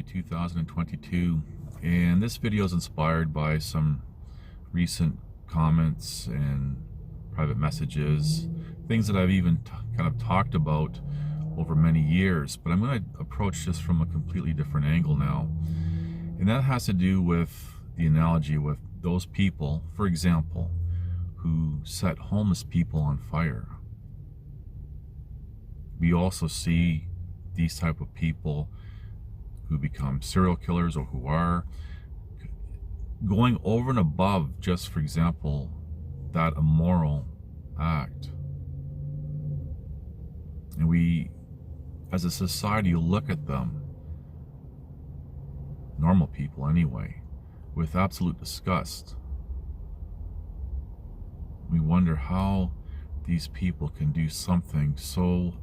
2022, and this video is inspired by some recent comments and private messages, things that I've even kind of talked about over many years, but I'm going to approach this from a completely different angle now. And that has to do with the analogy with those people, for example, who set homeless people on fire. We also see these type of people who become serial killers or who are going over and above just, for example, that immoral act. And we, as a society, look at them, normal people anyway, with absolute disgust. We wonder how these people can do something so,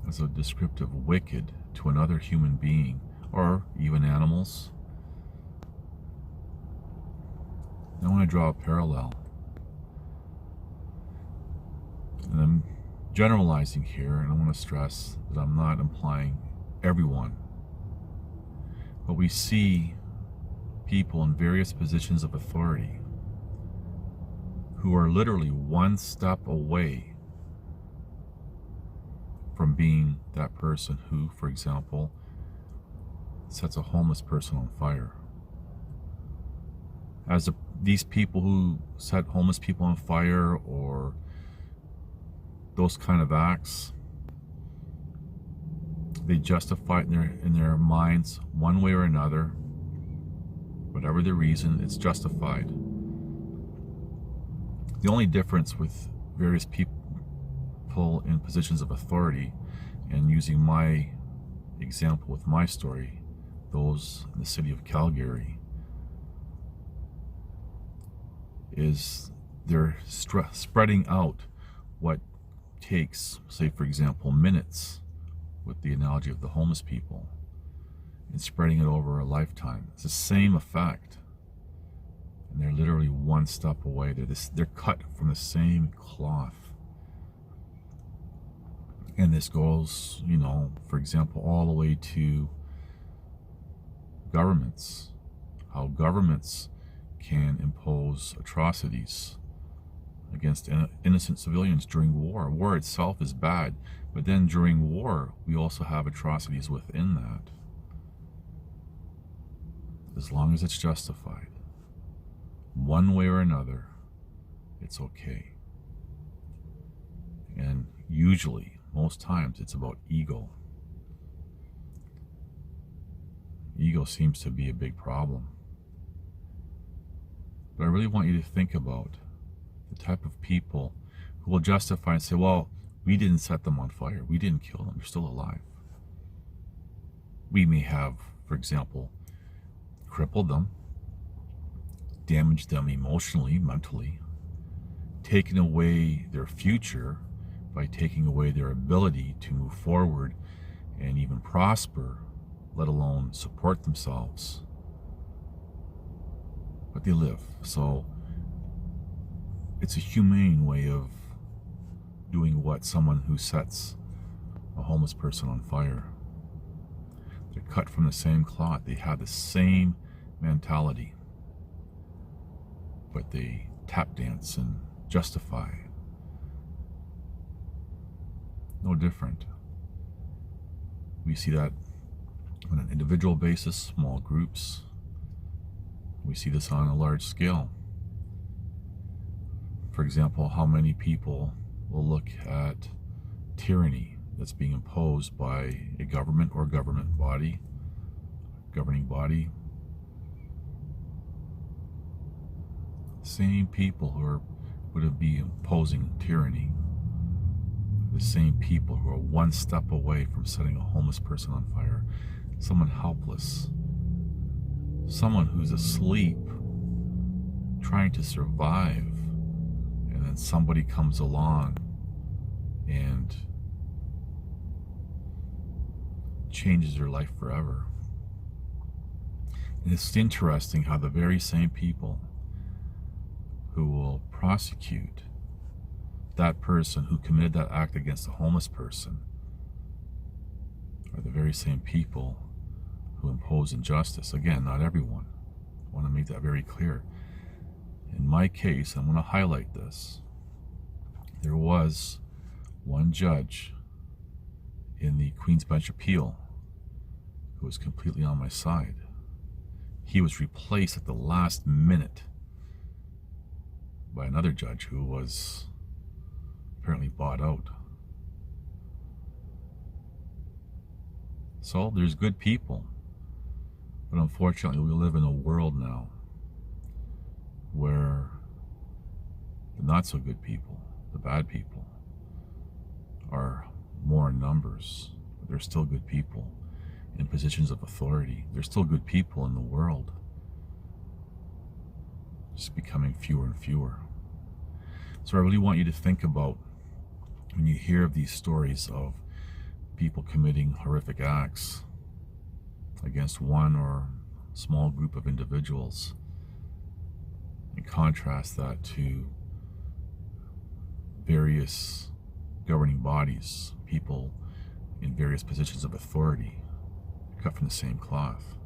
as a descriptive, wicked to another human being, or even animals. I want to draw a parallel. And I'm generalizing here, and I want to stress that I'm not implying everyone. But we see people in various positions of authority who are literally one step away from being that person who, for example, sets a homeless person on fire. As these people who set homeless people on fire or those kind of acts, they justify it in their minds one way or another. Whatever the reason, it's justified. The only difference with various people in positions of authority, and using my example with my story, those in the city of Calgary, is they're spreading out what takes, say for example, minutes, with the analogy of the homeless people, and spreading it over a lifetime. It's the same effect, and they're literally one step away. They're cut from the same cloth. And this goes, for example, all the way to governments. How governments can impose atrocities against innocent civilians during war. War itself is bad, but then during war, we also have atrocities within that. As long as it's justified, one way or another, it's okay. And usually, most times, it's about ego. Ego seems to be a big problem. But I really want you to think about the type of people who will justify and say, well, we didn't set them on fire. We didn't kill them. They're still alive. We may have, for example, crippled them, damaged them emotionally, mentally, taken away their future by taking away their ability to move forward and even prosper, let alone support themselves. But they live. So it's a humane way of doing what someone who sets a homeless person on fire. They're cut from the same cloth. They have the same mentality, but they tap dance and justify. No different. We see that on an individual basis, small groups. We see this on a large scale. For example, how many people will look at tyranny that's being imposed by a government or government body, governing body. Same people who would be imposing tyranny, the same people who are one step away from setting a homeless person on fire, someone helpless, someone who's asleep, trying to survive, and then somebody comes along and changes their life forever. And it's interesting how the very same people who will prosecute that person who committed that act against a homeless person are the very same people who impose injustice. Again, not everyone. I want to make that very clear. In my case, I'm going to highlight this. There was one judge in the Queen's Bench appeal who was completely on my side. He was replaced at the last minute by another judge who was apparently bought out. So there's good people, but unfortunately we live in a world now where the not so good people, the bad people, are more in numbers, but there's still good people in positions of authority. There's still good people in the world, just becoming fewer and fewer. So I really want you to think about, when you hear of these stories of people committing horrific acts against one or small group of individuals, and contrast that to various governing bodies, people in various positions of authority, cut from the same cloth.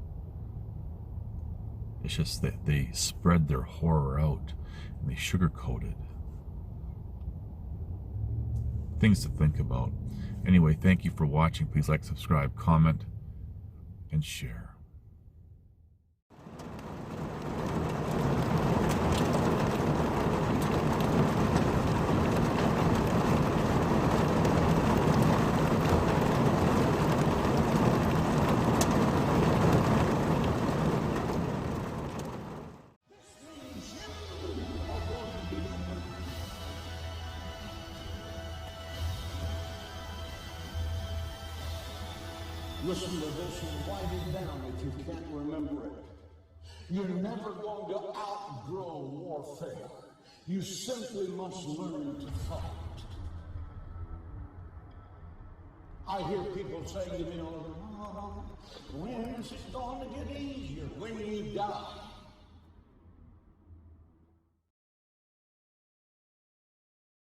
It's just that they spread their horror out and they sugarcoat it. Things to think about. Anyway, thank you for watching. Please like, subscribe, comment, and share. Listen to this and write it down if you can't remember it. You're never going to outgrow warfare. You simply must learn to fight. I hear people say to me, when is it going to get easier? When you die.